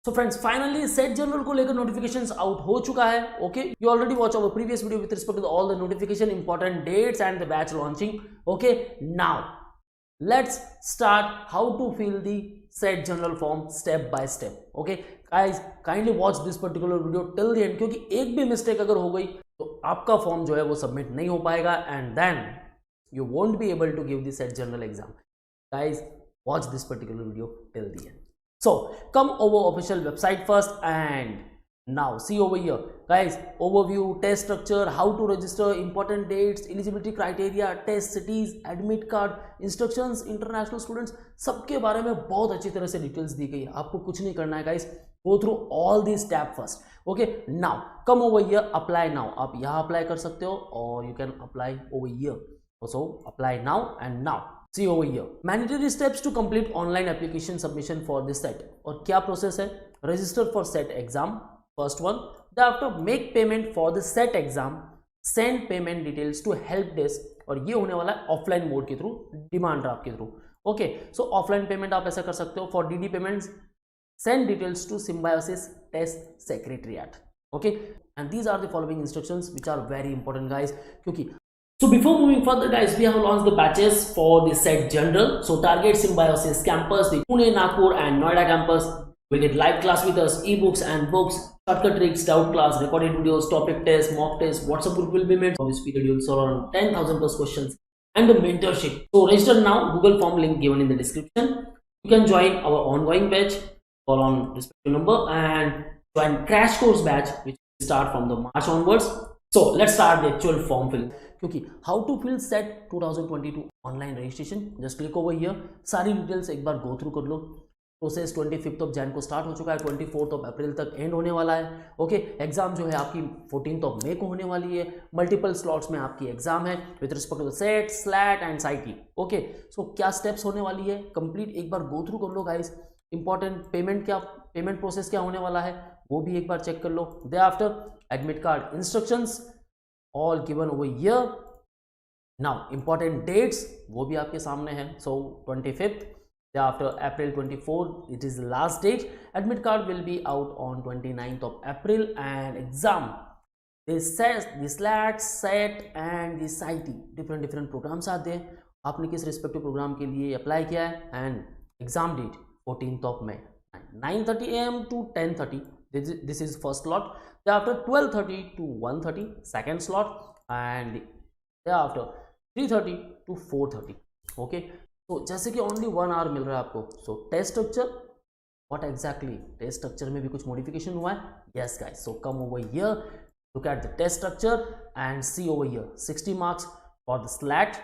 सो friends finally SET general को लेकर notifications out हो चुका है. Okay, you already watch our previous video with respect to all the notification, important dates and the batch launching. Okay, now let's start how to fill the set general form step by step. Okay guys, kindly watch this particular video till the end, क्योंकि एक भी mistake अगर हो गई तो आपका form जो है वो सबमिट नहीं हो पाएगा and then you won't be able to give the set general exam. Guys, watch this particular video till the end. So come over official website first and now see over here guys, overview, test structure, how to register, important dates, eligibility criteria, test cities, admit card, instructions, international students, सबके बारे में बहुत अच्छी तरह से details दी गई है. आपको कुछ नहीं करना है guys, go through all these step first. Okay, now come over here, apply now. आप यहाँ अप्लाई कर सकते हो और you can apply over here. So apply now and now see over here, mandatory steps to complete online application submission for this set. और क्या process है? Register for set exam, first one. Thereafter make payment for the set exam, send payment details to help desk. और ये होने वाला है offline mode के through, demand draft के थ्रू. ओके, सो ऑफलाइन पेमेंट आप ऐसा कर सकते हो. For DD payments send details to symbiosis test secretariat. Okay, and these are the following instructions which are very important guys, क्योंकि so before moving further guys, we have launched the batches for the set general. So target symbiosis campus, the Pune, Nagpur and Noida campus will get live class with us, ebooks and books, shortcut tricks, doubt class, recorded videos, topic tests, mock tests. WhatsApp group will be made. For this period you will solve around 10,000 plus questions and the mentorship. So register now, Google form link given in the description. You can join our ongoing batch, call on respective number and join crash course batch which will start from the March onwards. So let's start the actual form filling. क्योंकि how to fill set 2022 online registration, just click over here. सारी details एक बार go through कर लो. Process 25th of Jain को start हो चुका है, 24th of April तक and होने वाला है. ओके, एग्जाम जो है आपकी 14th ऑफ मई को होने वाली है. मल्टीपल स्लॉट्स में आपकी एग्जाम है with respect to SET, SLAT and SITEEE. Okay, so क्या स्टेप्स होने वाली है कंप्लीट एक बार गो थ्रू कर लो गाइस. इंपॉर्टेंट पेमेंट प्रोसेस क्या होने वाला है वो भी एक बार चेक कर लो. The after admit card instructions all given over here. Now important dates वो भी आपके सामने है. So 25th, thereafter April 24 it is the last date. Admit card will be out on 29th of April and exam, the SLAT, SET and the SIT, different programs आते हैं. आपने किस respective programme के लिए अप्लाई किया है and exam date 14th of May 9:30 AM to 10:30. This is first slot. Thereafter 12:30 to 1:30 second slot and thereafter 3:30 to 4:30. Okay, तो जैसे कि only 1 hour मिल रहा है आपको. So test structure, what exactly test structure में भी कुछ modification हुआ है? Yes guys, so come over here, look at the test structure and see over here 60 marks for the SLAT,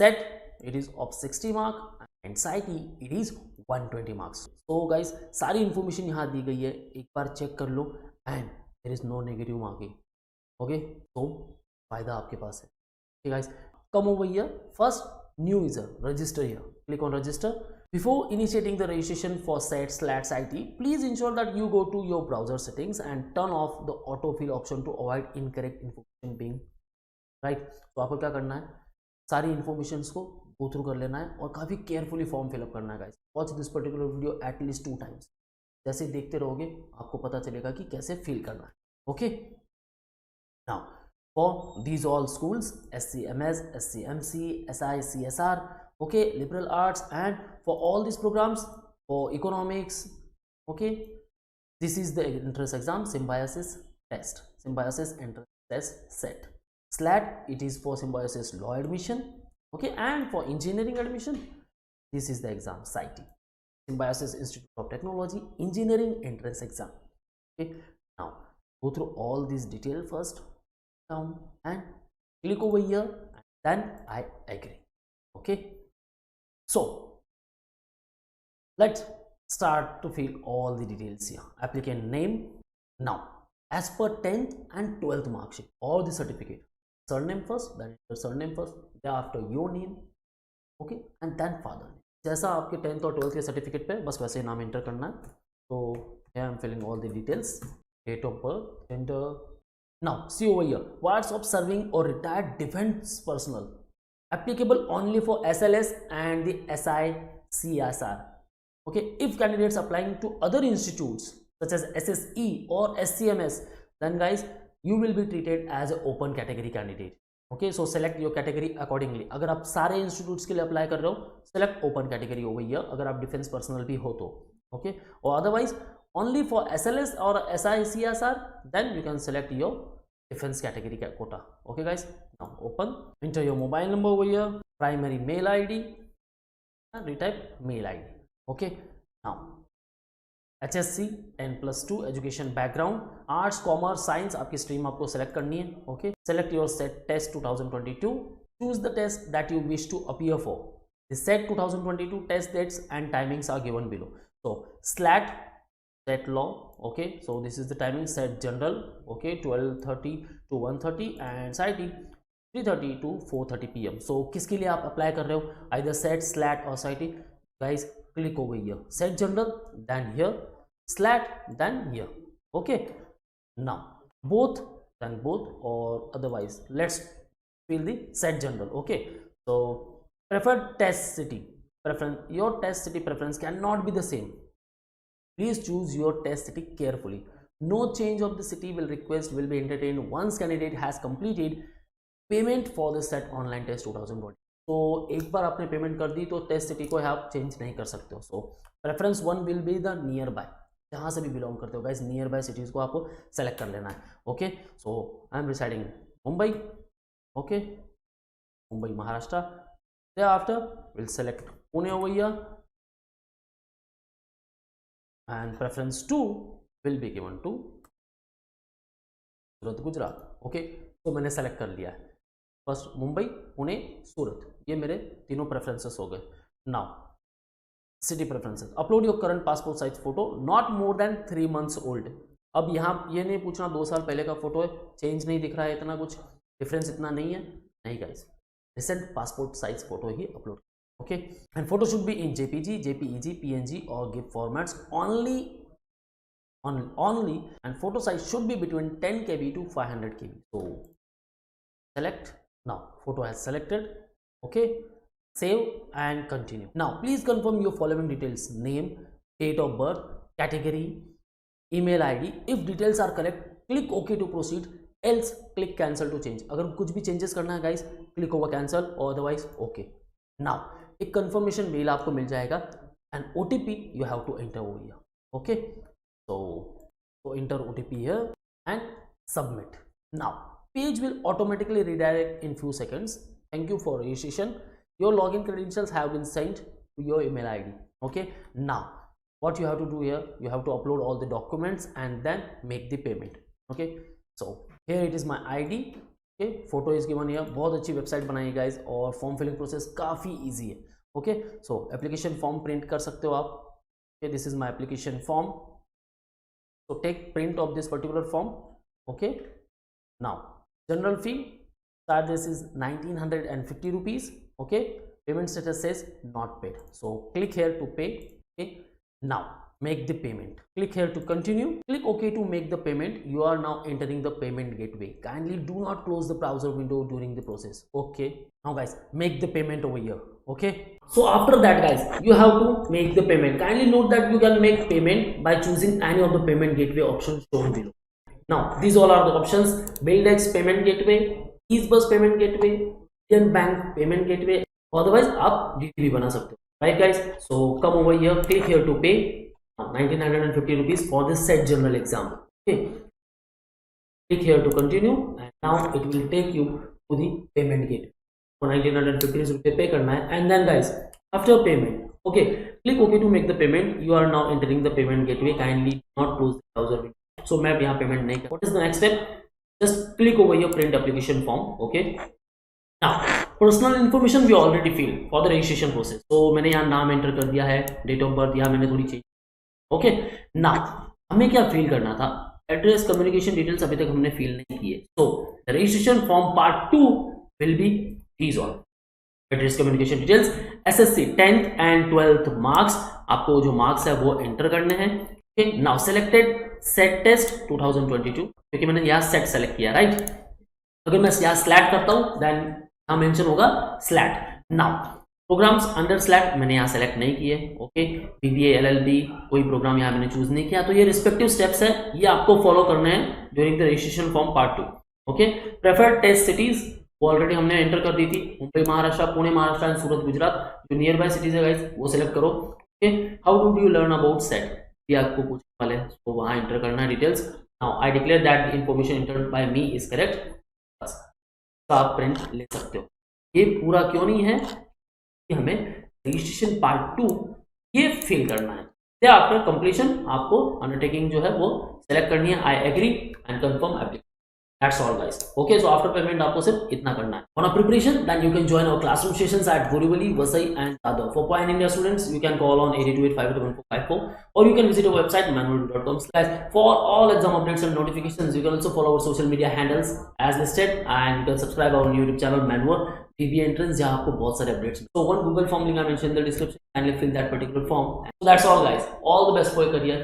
SET it is of 60 mark and SIT it is 120 marks. So guys, सारी information यहाँ दी गई है, एक बार check कर लो and there is no negative marking. Okay, तो फायदा आपके पास है. Okay guys, come over here. First, new user, register here. Click on register. Before initiating the registration for SET, SLAT, SIT, please ensure that you go to your browser settings and turn off the autofill option to avoid incorrect information being right. तो आपको क्या करना है, सारी informations को go through कर लेना है और काफ़ी केयरफुली फॉर्म फिलअप करना है guys. Watch this particular video at least 2 times. जैसे देखते रहोगे आपको पता चलेगा कि कैसे फिल करना है. Okay, now for these all schools SCMS, SCMC, SI, CSR, okay, liberal arts and for all this programmes for economics. Okay, this is the entrance exam, symbiosis test, symbiosis entrance test set. SLAT it is for symbiosis law admission. Okay, and for engineering admission this is the exam SIT, Symbiosis Institute of Technology Engineering entrance exam. Okay, now go through all these detail first down and click over here and then I agree. Okay, so let's start to fill all the details here. Applicant name, now as per 10th and 12th mark sheet or the certificate, surname first, then your surname first, thereafter your name, okay, and then father name. जैसा आपके 10th और 12th के certificate पे बस वैसे नाम enter करना है. तो I am filling all the details, date of birth, gender. Now see over here, wards of serving और retired defence personnel applicable only for SLS and the SI CSR. Okay, if candidates applying to other institutes such as SSE or SCMS, then guys you will be treated as an open category candidate. Okay, so select your category accordingly. अगर आप सारे institutes के लिए apply कर रहे हो, select open category over here अगर आप डिफेंस पर्सनल भी हो तो. Okay, or otherwise only for SLS or SICSR, then you can select your defense category quota. Okay guys, now open, enter your mobile number over here, primary mail ID and retype mail ID. Okay, now HSC 10+2 education background, arts commerce science आपकी stream आपको select करनी है. Okay, select your SET test 2022, choose the test that you wish to appear for. The SET 2022 test dates and timings are given below. So SLAT SET law. Okay, so this is the timing. SET general, okay, 12:30 to 1:30 and SITEEE 3:30 to 4:30 PM. So किसके लिए आप apply कर रहे हो, either set, slate और साइटी. Guys, click over here, set general, then here, slat, then here. Okay, now both, then both, or otherwise let's fill the set general. Okay, so preferred test city preference, your test city preference cannot be the same. Please choose your test city carefully. No change of the city will be entertained once candidate has completed payment for the set online test 2020. तो एक बार आपने payment कर दी तो test city को आप change नहीं कर सकते हो. So preference 1 will be the nearby, जहाँ से भी बिलोंग करते हो गाइस, नियर बाय सिटीज़ को आपको सेलेक्ट कर लेना है. Okay, so I am residing Mumbai. Okay, Mumbai Maharashtra. After will select Pune over here and preference 2 will be given to Surat Gujarat. Okay, तो मैंने सेलेक्ट कर लिया है. फर्स्ट मुंबई, पुणे, सूरत, ये मेरे तीनों प्रेफरेंसेस हो गए. Now city preferences, upload your current passport size photo not more than 3 months old. अब यहाँ ये नहीं पूछना 2 साल पहले का फोटो है, चेंज नहीं दिख रहा है, इतना कुछ डिफरेंस इतना नहीं है. नहीं guys, recent passport size photo he upload. Okay, and photo should be in JPG, JPEG, PNG और GIF formats only, and photo size should be between 10 KB to 500 KB. So select. Now photo has selected. Okay, save and continue. Now please confirm your following details: name, date of birth, category, email ID. If details are correct, click OK to proceed, else click cancel to change. अगर कुछ भी changes करना है guys, click over cancel or otherwise OK. Now एक confirmation mail आपको मिल जाएगा and OTP you have to enter over here. Okay, so enter OTP here and submit. Now page will automatically redirect in few seconds. Thank you for registration. Your login credentials have been sent to your email ID. Okay, now what you have to do here, you have to upload all the documents and then make the payment. Okay, so here it is my ID. Okay, photo is given here. बहुत अच्छी website बनाई guys और form filling process काफ़ी easy है. Okay, सो application form print कर सकते हो आप. Okay, this is my application form. So take print of this particular form. Okay, now general fee charges is 1950 rupees. Okay, payment status says not paid, so click here to pay. Okay, now make the payment, click here to continue, click OK to make the payment. You are now entering the payment gateway. Kindly do not close the browser window during the process. Okay, now guys, make the payment over here. Okay, so after that guys, you have to make the payment. Kindly note that you can make payment by choosing any of the payment gateway options shown below. Now these all are the options: BillDex payment gateway, EaseBus payment gateway, Indian Bank payment gateway. Otherwise आप DTV बना सकते हो. Right guys, so come over here, click here to pay 1950 rupees for this set general exam. Okay, click here to continue and now it will take you to the payment gateway. For 1950 रुपये पे करना है and then guys after payment, okay, click OK to make the payment. You are now entering the payment gateway. Kindly not close the browser window. So मैं यहाँ payment नहीं कर. What is the next step? Just click over here, print application form. Okay, now personal information we already fill for the registration process. So मैंने यहाँ नाम enter कर दिया है, डेट ऑफ बर्थ यहाँ मैंने थोड़ी चेंज. ओके, now हमें क्या फिल करना था? एड्रेस, कम्युनिकेशन डिटेल्स अभी तक हमने फिल नहीं किए. So the registration form part 2 will be these all: address, communication details, SSC 10th and 12th marks. आपको जो मार्क्स है वो एंटर करने हैं. Okay, now selected set test 2022, क्योंकि मैंने यहाँ सेट सेलेक्ट किया. राइट, अगर मैं यहाँ स्लैट करता हूँ देन यहाँ मेंशन होगा SLAT. Now programmes under select मैंने यहाँ सेलेक्ट नहीं किए, ओके। बीबीए, एलएलबी कोई प्रोग्राम यहाँ मैंने चूज नहीं किया। तो ये रिस्पेक्टिव स्टेप्स है, ये आपको फॉलो करने हैं during the registration form part 2, okay. Preferred test cities वो ऑलरेडी हमने एंटर कर दी थी, मुंबई महाराष्ट्र, पुणे महाराष्ट्र एंड सूरत गुजरात, जो नियर बाय सिटीज है गाइस वो सिलेक्ट करो, okay. How do you learn about SET, ये आपको पूछने वाले हैं, तो वहां एंटर करना है details. Now I declare that information entered by me is correct, बस आप प्रिंट ले सकते हो। ये पूरा क्यों नहीं है कि हमें रजिस्ट्रेशन पार्ट 2 ये फिल करना है। आफ्टर कंप्लीशन आपको अंडरटेकिंग जो है वो सेलेक्ट करनी है, I agree and confirm application. That's all guys. Okay, so after payment आपको सिर्फ इतना करना है। On a preparation, then you can join our classroom sessions at Borivali, Vasai and Dadar. For Pan India students, you can call on 82851454 or you can visit our website manoeuvre.com. Guys, for all exam updates and notifications, you can also follow our social media handles as listed and you can subscribe our YouTube channel Manoeuvre PB Entrance जहाँ आपको बहुत सारे updates। So one Google form link I mentioned in the description, kindly fill that particular form. So that's all guys. All the best for your career.